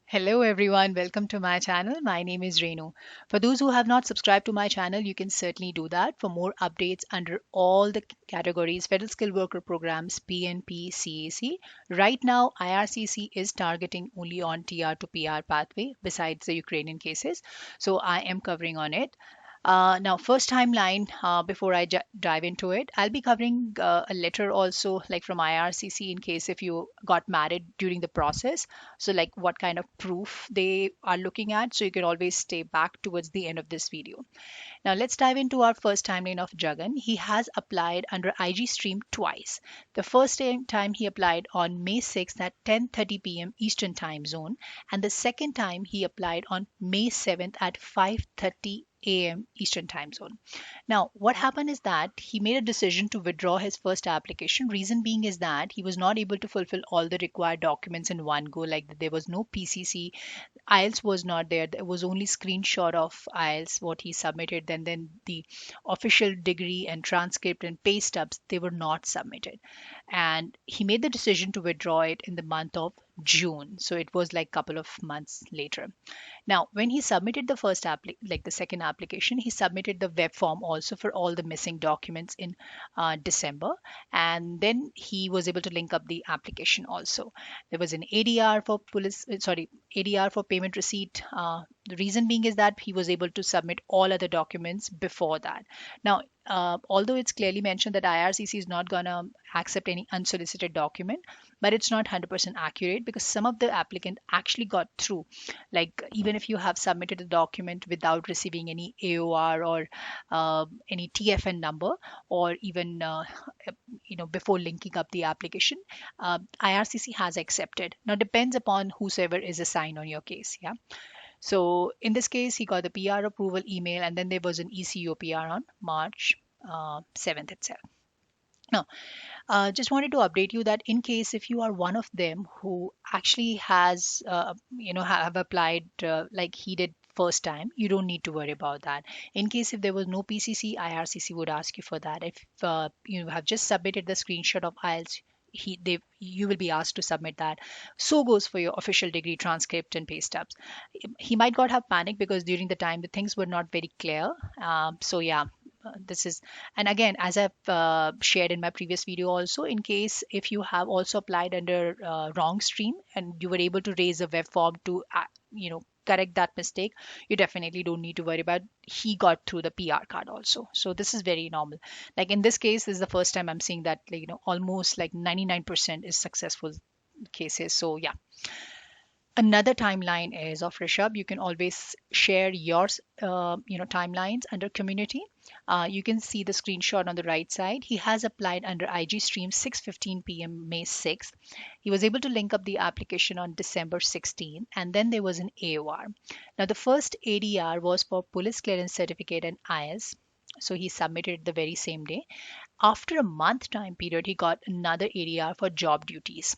Hello everyone, welcome to my channel. My name is Renu. For those who have not subscribed to my channel, you can certainly do that for more updates under all the categories Federal Skilled Worker Programs, PNP, CAC. Right now, IRCC is targeting only on TR to PR pathway besides the Ukrainian cases. So I am covering on it. Now, first timeline, before I dive into it, I'll be covering a letter also, like from IRCC, in case if you got married during the process. So, like what kind of proof they are looking at. So, you can always stay back towards the end of this video. Now, let's dive into our first timeline of Jagan. He has applied under IG Stream twice. The first time he applied on May 6th at 10:30 p.m. Eastern Time Zone, and the second time he applied on May 7th at 5:30 a.m. Eastern Time Zone. Now, what happened is that he made a decision to withdraw his first application. Reason being is that he was not able to fulfill all the required documents in one go, like there was no PCC, IELTS was not there. There was only screenshot of IELTS what he submitted. Then the official degree and transcript and pay stubs, they were not submitted. And he made the decision to withdraw it in the month of June. So it was like couple of months later. Now, when he submitted the like the second application, he submitted the web form also for all the missing documents in December, and then he was able to link up the application also. There was an ADR for ADR for payment receipt. The reason being is that he was able to submit all other documents before that. Now, although it's clearly mentioned that IRCC is not gonna accept any unsolicited document, but it's not 100% accurate because some of the applicant actually got through, like even if you have submitted a document without receiving any AOR or any TFN number, or even before linking up the application, IRCC has accepted. Now depends upon whosoever is assigned on your case. Yeah. So in this case, he got the PR approval email, and then there was an ECO PR on March 7th itself. Now, just wanted to update you that in case if you are one of them who actually has, have applied like he did first time, you don't need to worry about that. In case if there was no PCC, IRCC would ask you for that. If you have just submitted the screenshot of IELTS, you will be asked to submit that. So goes for your official degree transcript and pay stubs. He might not have panicked because during the time the things were not very clear. So yeah, this is, and again, as I've shared in my previous video also, in case if you have also applied under wrong stream and you were able to raise a web form to correct that mistake, you definitely don't need to worry about. He got through the PR card also, so this is very normal. Like in this case, this is the first time I'm seeing that, like, almost like 99% is successful cases. So yeah. Another timeline is of Rishabh. You can always share your timelines under community. You can see the screenshot on the right side. He has applied under IG Stream 6:15 p.m. May 6th. He was able to link up the application on December 16th, and then there was an AOR. Now the first ADR was for police clearance certificate and IS. So he submitted it the very same day. After a month time period, he got another ADR for job duties.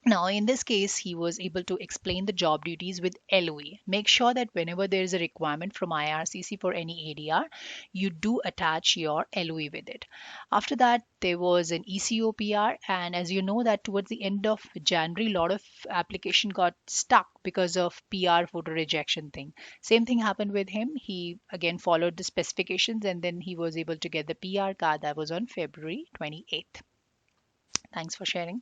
Now, in this case, he was able to explain the job duties with LOE. Make sure that whenever there is a requirement from IRCC for any ADR, you do attach your LOE with it. After that, there was an ECO PR, and as you know that towards the end of January, a lot of application got stuck because of PR photo rejection thing. Same thing happened with him. He again followed the specifications, and then he was able to get the PR card. That was on February 28th. Thanks for sharing.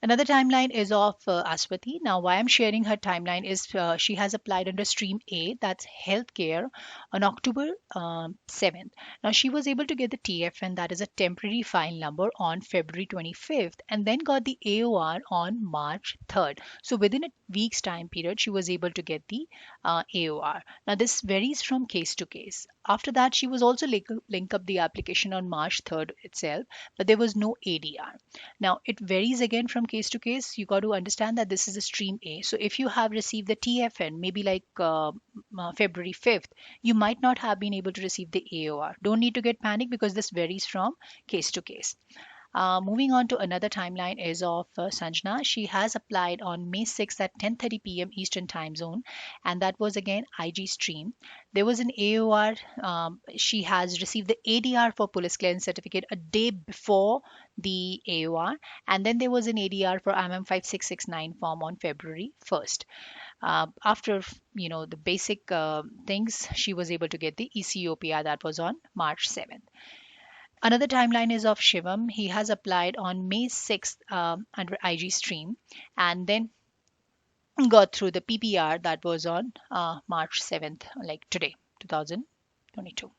Another timeline is of Aswati. Now, why I'm sharing her timeline is she has applied under Stream A, that's healthcare, on October 7th. Now, she was able to get the TFN, that is a temporary file number, on February 25th, and then got the AOR on March 3rd. So, within a week's time period, she was able to get the AOR. Now, this varies from case to case. After that, she was also link up the application on March 3rd itself, but there was no ADR. Now, it varies again from case to case. You got to understand that this is a stream A. So if you have received the TFN, maybe like February 5th, you might not have been able to receive the AOR. Don't need to get panicked because this varies from case to case. Moving on to another timeline is of Sanjana. She has applied on May 6th at 10:30 p.m. Eastern Time Zone, and that was again IG stream. There was an AOR. She has received the ADR for police clearance certificate a day before the AOR, and then there was an ADR for IMM 5669 form on February 1st. After the basic things, she was able to get the ECOPR that was on March 7th. Another timeline is of Shivam. He has applied on May 6th under IG stream and then got through the PPR that was on March 7th, like today, 2022.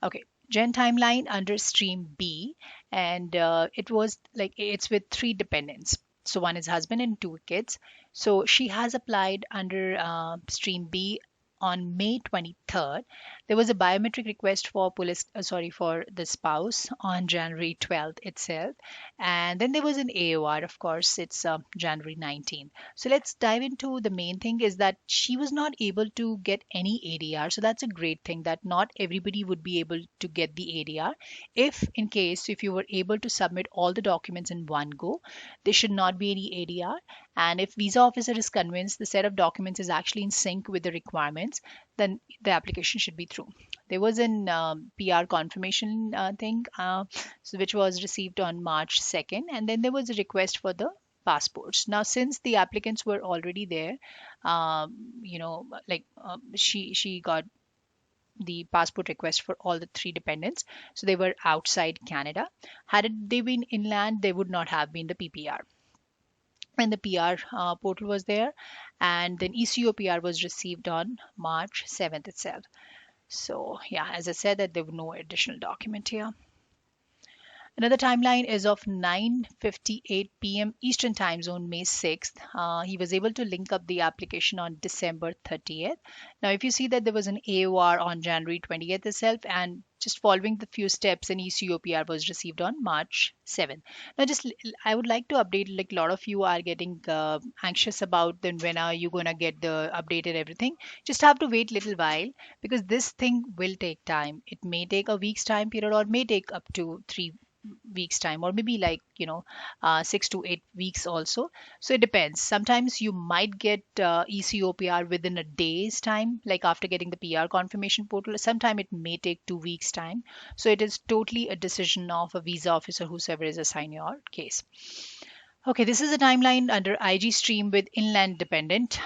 Okay, Gen timeline under stream B, and it was like it's with three dependents. So one is husband and two kids. So she has applied under stream B on May 23rd. There was a biometric request for for the spouse on January 12th itself, and then there was an AOR. Of course, it's January 19th. So let's dive into the main thing is that she was not able to get any ADR. So that's a great thing that not everybody would be able to get the ADR. If you were able to submit all the documents in one go, there should not be any ADR. And if visa officer is convinced the set of documents is actually in sync with the requirements, then the application should be through. There was an PR confirmation thing, which was received on March 2nd, and then there was a request for the passports. Now, since the applicants were already there, she got the passport request for all the three dependents, so they were outside Canada. Had they been inland, they would not have been the PPR. And the PR portal was there, and then ECOPR was received on March 7th itself. So yeah, as I said, that there were no additional document here. Another timeline is of 9:58 p.m. Eastern Time Zone, May 6th. He was able to link up the application on December 30th. Now, if you see that there was an AOR on January 20th itself, and just following the few steps, an ECOPR was received on March 7th. Now, I would like to update. Like a lot of you are getting anxious about then when are you gonna get the updated everything. Just have to wait a little while because this thing will take time. It may take a week's time period or may take up to 3 weeks time or maybe 6 to 8 weeks also. So it depends. Sometimes you might get ECOPR within a day's time, like after getting the PR confirmation portal. Sometimes it may take 2 weeks time. So it is totally a decision of a visa officer whosoever is assigned your case. Okay, this is a timeline under IG stream with inland dependent.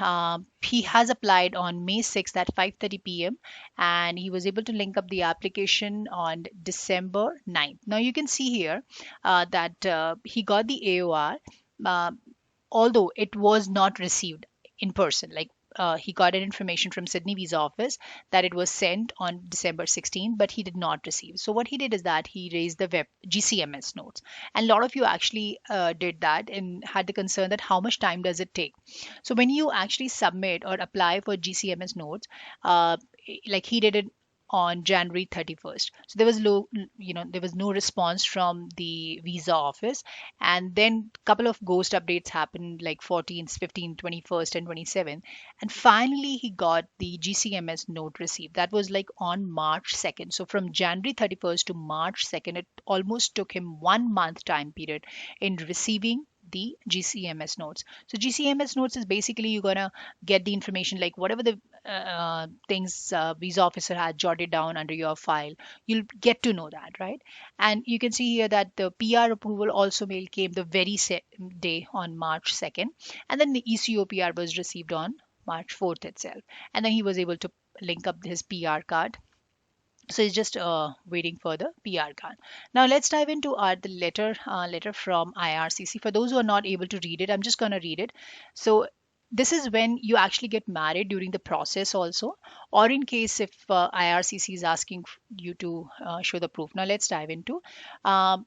He has applied on May 6th at 5:30 p.m. and he was able to link up the application on December 9th. Now you can see here that he got the AOR, uh, although it was not received in person. Like he got an information from Sydney Visa Office that it was sent on December 16, but he did not receive. So what he did is that he raised the web GCMS notes, and a lot of you actually did that and had the concern that how much time does it take. So when you actually submit or apply for GCMS notes, like he did it on January 31st. So there was no response from the visa office. And then a couple of ghost updates happened like 14th, 15th, 21st, and 27th. And finally, he got the GCMS note received. That was like on March 2nd. So from January 31st to March 2nd, it almost took him 1 month time period in receiving the GCMS notes. So GCMS notes is basically you're gonna get the information like whatever the things visa officer had jotted down under your file, you'll get to know that, right? And you can see here that the PR approval also mail came the very same day on March 2nd, and then the ECOPR was received on March 4th itself, and then he was able to link up his PR card. So it's just waiting for the PR card. Now let's dive into the letter from IRCC. For those who are not able to read it, I'm just going to read it. So this is when you actually get married during the process also, or in case if IRCC is asking you to show the proof. Now let's dive into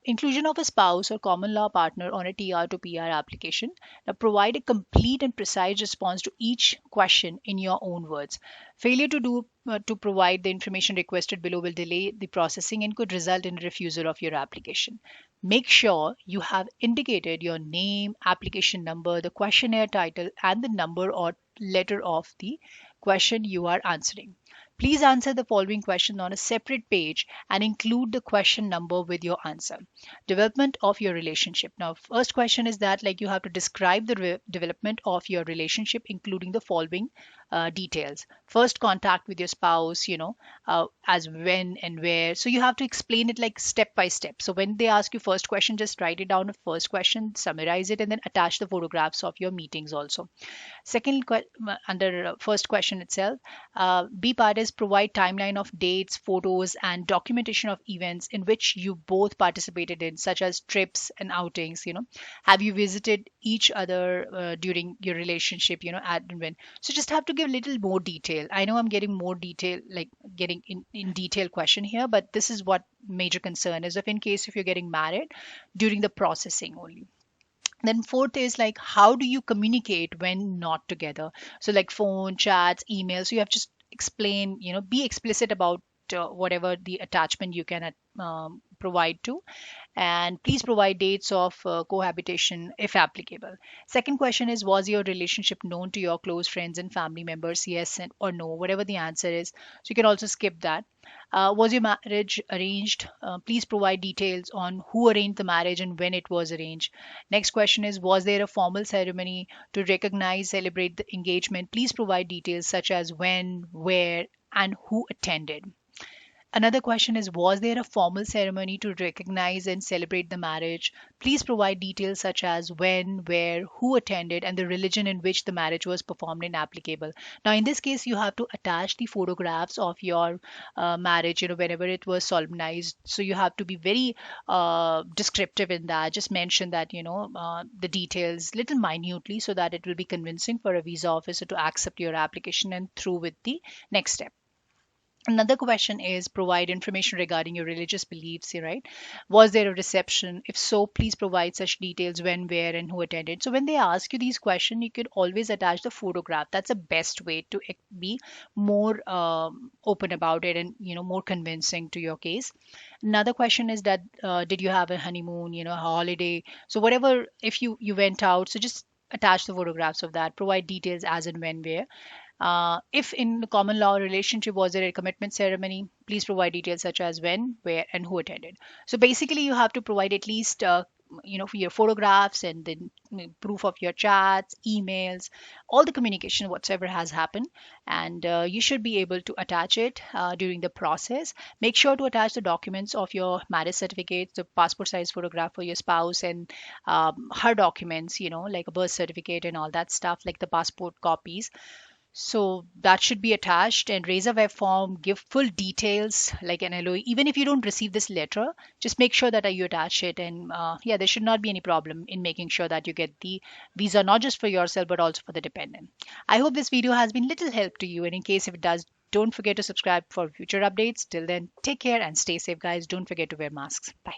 inclusion of a spouse or common law partner on a TR to PR application. Now provide a complete and precise response to each question in your own words. Failure to provide the information requested below will delay the processing and could result in refusal of your application. Make sure you have indicated your name, application number, the questionnaire title, and the number or letter of the question you are answering. Please answer the following question on a separate page and include the question number with your answer. Development of your relationship. Now, first question is that like you have to describe the development of your relationship, including the following details. First contact with your spouse, as when and where. So you have to explain it like step by step. So when they ask you first question, just write it down a first question, summarize it, and then attach the photographs of your meetings also. Second, under first question itself, B part is provide timeline of dates, photos, and documentation of events in which you both participated in, such as trips and outings. Have you visited each other during your relationship? At and when. So just have to give a little more detail. I know I'm getting more detail, like getting in detail question here, but this is what major concern is of in case if you're getting married during the processing only. Then fourth is like how do you communicate when not together? So like phone, chats, emails. So you have to just explain, be explicit about whatever the attachment you can provide to, and please provide dates of cohabitation if applicable. Second question is, was your relationship known to your close friends and family members? Yes or no, whatever the answer is. So you can also skip that. Was your marriage arranged? Please provide details on who arranged the marriage and when it was arranged. Next question is, was there a formal ceremony to recognize, celebrate the engagement? Please provide details such as when, where, and who attended. Another question is, was there a formal ceremony to recognize and celebrate the marriage? Please provide details such as when, where, who attended, and the religion in which the marriage was performed and applicable. Now, in this case, you have to attach the photographs of your marriage, whenever it was solemnized. So you have to be very descriptive in that. Just mention that, the details little minutely so that it will be convincing for a visa officer to accept your application and through with the next step. Another question is provide information regarding your religious beliefs, right? Was there a reception? If so, please provide such details when, where, and who attended. So when they ask you these questions, you could always attach the photograph. That's the best way to be more open about it and more convincing to your case. Another question is that did you have a honeymoon, a holiday? So whatever, if you went out, so just attach the photographs of that. Provide details as and when, where. If in the common law relationship was there a commitment ceremony, please provide details such as when, where, and who attended. So basically, you have to provide at least for your photographs and then proof of your chats, emails, all the communication whatsoever has happened, and you should be able to attach it during the process. Make sure to attach the documents of your marriage certificate, the passport size photograph for your spouse, and her documents, like a birth certificate and all that stuff, like the passport copies. So that should be attached, and raise a web form, give full details like an LOE. Even if you don't receive this letter, just make sure that you attach it. And yeah, there should not be any problem in making sure that you get the visa, not just for yourself, but also for the dependent. I hope this video has been little help to you. And in case if it does, don't forget to subscribe for future updates. Till then, take care and stay safe, guys. Don't forget to wear masks. Bye.